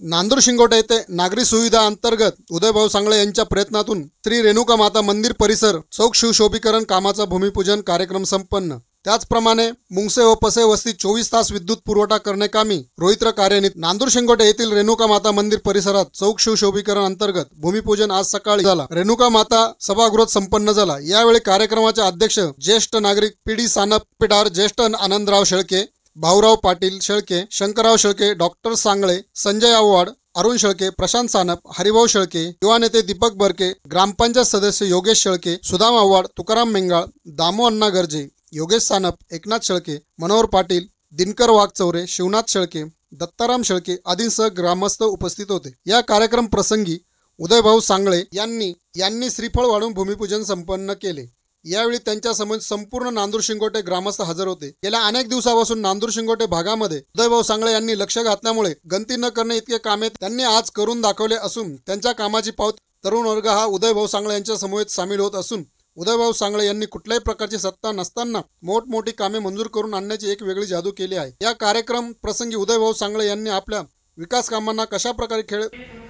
नांदूर शिंगोटे येथे नागरी सुविधा अंतर्गत उदयभाऊ सांगळे यांच्या प्रयत्नातून श्री रेणुका माता मंदिर परिसर चौक शिवशोभीकरण कामाचा भूमिपूजन कार्यक्रम संपन्न। त्याचप्रमाणे मुंगसे व पसे वस्ती 24 तास विद्युत पुरवठा करण्याकामी रोहित्र कार्यान्वित। नांदूर शिंगोटे येथील रेणुका माता मंदिर परिसरात चौक शिवशोभीकरण अंतर्गत भूमिपूजन आज सकाळी झाला। रेणुका माता सभागृहात संपन्न झाला। यावेळी कार्यक्रमाचे अध्यक्ष ज्येष्ठ नागरिक पीडी सानप पिटार, ज्येष्ठ आनंदराव शेळके, भाऊराव पाटील शेळके, शंकरराव शेळके, डॉक्टर सांगळे, संजय आव्हाड, अरुण शेळके, प्रशांत सानप, हरिभाऊ शेळके, युवा नेते दीपक बरके, ग्रामपंचायत सदस्य योगेश शेळके, सुदाम आव्हाड, तुकाराम मेंगाळ, दामो अण्णा गर्जे, योगेश सानप, एकनाथ शेळके, मनोहर पाटील, दिनकर वाघचौरे, शिवनाथ शेळके, दत्ताराम शेळके आदींसह ग्रामस्थ उपस्थित होते। या कार्यक्रम प्रसंगी उदयभाऊ सांगळे यांनी श्रीफळ वाढून भूमिपूजन संपन्न केले। यावेळी त्यांच्या समोर संपूर्ण नांदूर शिंगोटे ग्रामस्थ हजर होते। गेल्या अनेक दिवसापासून नांदूर शिंगोटे भागामध्ये उदयभाऊ सांगळे यांनी लक्ष घातल्यामुळे गणती न करणे इतके कामे त्यांनी आज करून दाखवले असून त्यांच्या कामाची पावती तरुण वर्ग हा उदयभाऊ सांगळे यांच्या समवेत सामील होत असून उदयभाऊ सांगळे यांनी कुठल्याही प्रकारची सत्ता नसताना मोठमोठी कामे मंजूर करून आणण्याची एक वेगळी जादू केली आहे। या कार्यक्रम प्रसंगी उदयभाऊ सांगळे यांनी आपल्या विकास कामांना कशा प्रकारे खेळ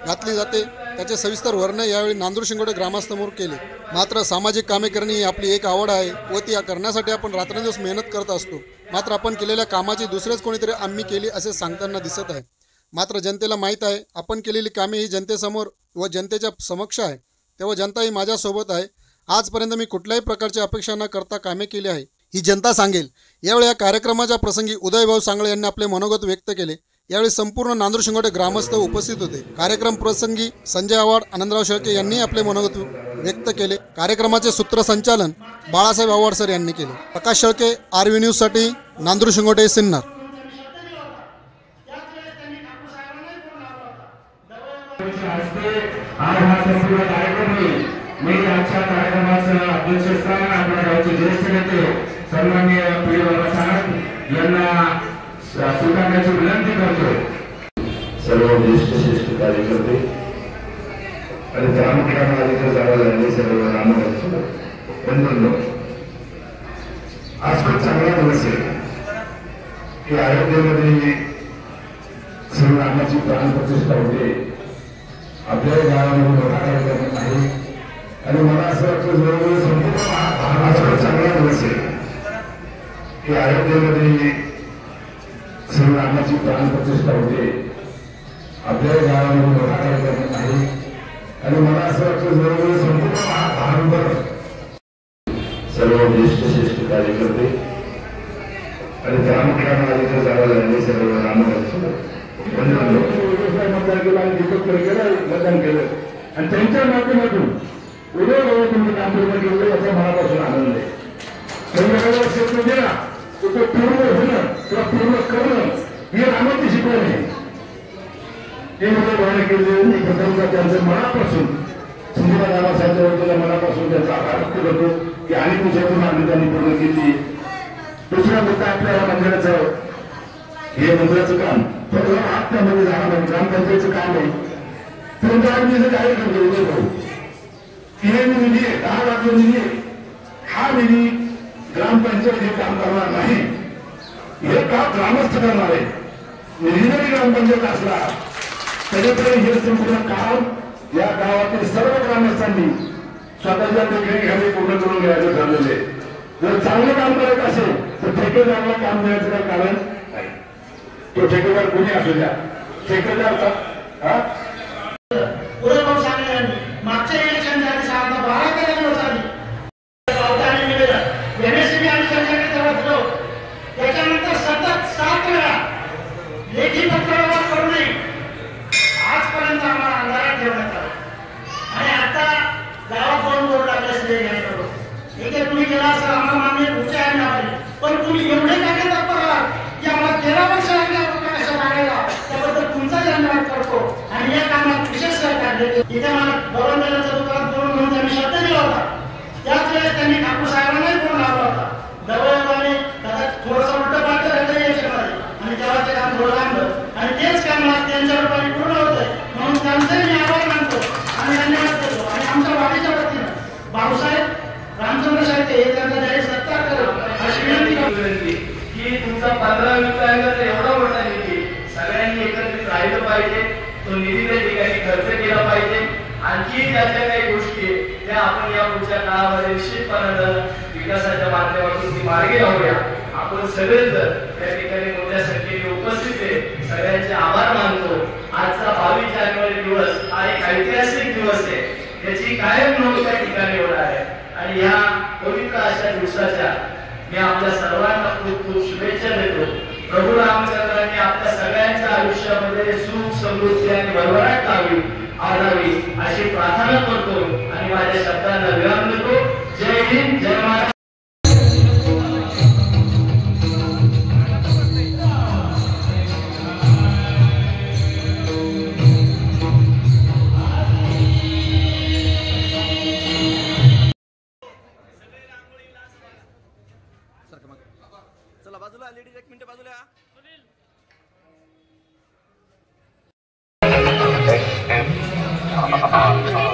घातली जाते त्याचे सविस्तर वर्णन यावेळी नांदूर शिंगोटे ग्रामस्थांसमोर केले। मात्र सामाजिक कामे करणे ही आपली एक आवड आहे व ती करण्यासाठी आपण रात्रंदिवस मेहनत करत असतो। मात्र आपण केलेल्या कामाची दुसरेच कोणीतरी आम्ही केली असे सांगताना दिसत आहे। मात्र जनतेला माहीत आहे आपण केलेली कामे ही जनतेसमोर व जनतेच्या समक्ष आहे, तेव्हा जनता ही माझ्यासोबत आहे। आजपर्यंत मी कुठल्याही प्रकारची अपेक्षा न करता कामे केली आहे ही जनता सांगेल। यावेळी या कार्यक्रमाच्या प्रसंगी उदयभाऊ सांगळे यांनी आपले मनोगत व्यक्त केले। यावेळी संपूर्ण नांदूर शिंगोटे ग्रामस्थ उपस्थित होते। कार्यक्रम प्रसंगी संजय आव्हाड, आनंदराव शेळके यांनी आपले मनोगत व्यक्त केले। कार्यक्रमाचे सूत्रसंचालन बाळासाहेब आव्हाड सर यांनी केले। प्रकाश शेळके, आरव्ही न्यूज साठी नांदूर शिंगोटे, सिन्नर। स्वीकारण्याची विनंती करतो। सर्व ज्येष्ठ कार्यकर्ते आणि ग्रामपंचायतीच्या जागा झालेले सर्व ग्रामपंचायत बंधूंनो, आज खूप चांगला दिवस आहे की अयोध्येमध्ये श्री रामाची प्राणप्रतिष्ठा होते। आपल्या गावामध्ये मोठा कार्यक्रम आहे आणि मला असं वाटतं जवळजवळ संपूर्ण आज खूप चांगला दिवस आहे की अयोध्येमध्ये श्री रामाची प्राणप्रतिष्ठा होते। आपल्या गावामध्ये मोठा कार्यक्रम आहे आणि मला असं वाटतं जवळजवळ संपूर्ण भारतभर सर्व ज्येष्ठ कार्यकर्ते आणि ग्रामपंचायतीच्या जागा झालेले सर्व ग्रामपंचायत मतदान केलं आणि दीपक केलं मतदान केलं आणि त्यांच्या माध्यमातून उदयभाऊ तुम्ही नागपूरमध्ये गेले याचा मनापासून आनंद आहे। संध्याकाळी क्षेत्र दिला तो पूर्ण होणं किंवा पूर्ण करणं ही रामाची शिकवण आहे। ते मला भावना केले मी प्रथमतः त्यांचं मनापासून संजीवा रामासाहेबच्या वतीला मनापासून त्यांचा आभार व्यक्त करतो की आणि तुझ्यातून आम्ही त्यांनी पूर्ण केली। दुसरा मुद्दा आपल्याला मंदिराचं हे मंदिराचं काम थोडं हात त्यामध्ये जाणार ग्रामपंचायतीचं काम आहे। पंचायतीचं काय करतो उदयभाऊ तिने निधी आहे, 10 लाख निधी आहे। हा निधी ग्रामपंचायत हे काम करणार नाही, हे काम ग्रामस्थ करणार आहे। निधी जरी ग्रामपंचायत असला तरीपर्यंत हे संपूर्ण काम या गावातील सर्व ग्रामस्थांनी स्वतःच्या देखरेखीखाली पूर्ण करून घ्यायचं ठरलेले। जर चांगलं काम करत असेल तर ठेकेदाराला काम देण्याचं काही कारण नाही। तो ठेकेदार कोणी असू द्या, ठेकेदार उदयभाऊ सांगळे यांनी मागच्या इलेक्शन झाली 12 दिवस आधी पावसाने दिलेलं एमएससीबी आणि संघटनेने तेव्हा दिलं। त्याच्यानंतर सतत 7 वेळा लेखी पत्रव्यवहार करू नये आजपर्यंत आम्हाला अंधारात ठेवण्यात आलं आणि आता गावात दोन बोर्ड लागले श्रेय घ्यायचं ठीक तुम्ही केला असं आम्हाला मान्य पुढच्या आहे ना, पण तुम्ही एवढे काय तत्पर आहात की आम्हाला 13 वर्ष लागल्या कशा मागायला त्याबद्दल तुमचा धन्यवाद करतो। आणि या कामात विशेष सहकार्य इथे मला गव्हर्नमेंटचं दुकान करून म्हणून त्यांनी शब्द दिला होता। त्याच वेळेस त्यांनी ठाकूर साहेबांनाही फोन लावला होता। दबावाने दादा थोडंसं उलट पालट राहतं याच्यामध्ये आणि तेव्हा ते काम थोडं लांबलं आणि तेच काम आज त्यांच्या रूपाने पूर्ण होत आहे म्हणून त्यांचाही मी आभार मानतो आणि धन्यवाद देतो। आणि आमच्या वाडीच्या वतीनं भाऊसाहेब रामचंद्र शेळके हे त्यांचा जाहीर सत्कार करेल अशी विनंती करतो की तुमचा 15-20 एवढा मोठा निधी सगळ्यांनी एकत्रित राहिलं पाहिजे। तो निधी त्या ठिकाणी खर्च केला पाहिजे. आणखी त्याच्या काही गोष्टी त्या आपण या पुढच्या काळामध्ये निश्चितपणानं विकासाच्या माध्यमातून ती मार्गी लावूया. आपण सगळेच त्या ठिकाणी मोठ्या संख्येने उपस्थित आहे, सगळ्यांचे आभार मानतो. आजचा 22 जानेवारी दिवस हा एक ऐतिहासिक दिवस आहे, याची कायम नोंद त्या ठिकाणी होणार आहे. आणि या पवित्र अशा दिवसाच्या मी आपल्या सर्वांना खूप खूप शुभेच्छा देतो. प्रभू रामचंद्रांनी आपल्या सगळ्यांच्या आयुष्यामध्ये सुख समृद्धी आणि भरभराट आणावी अशी प्रार्थना करतो आणि माझ्या शब्दांना विराम देतो. जय हिंद, जय महाराष्ट्र. चला बाजूला, लेडीज 1 मिनिट बाजूला. FM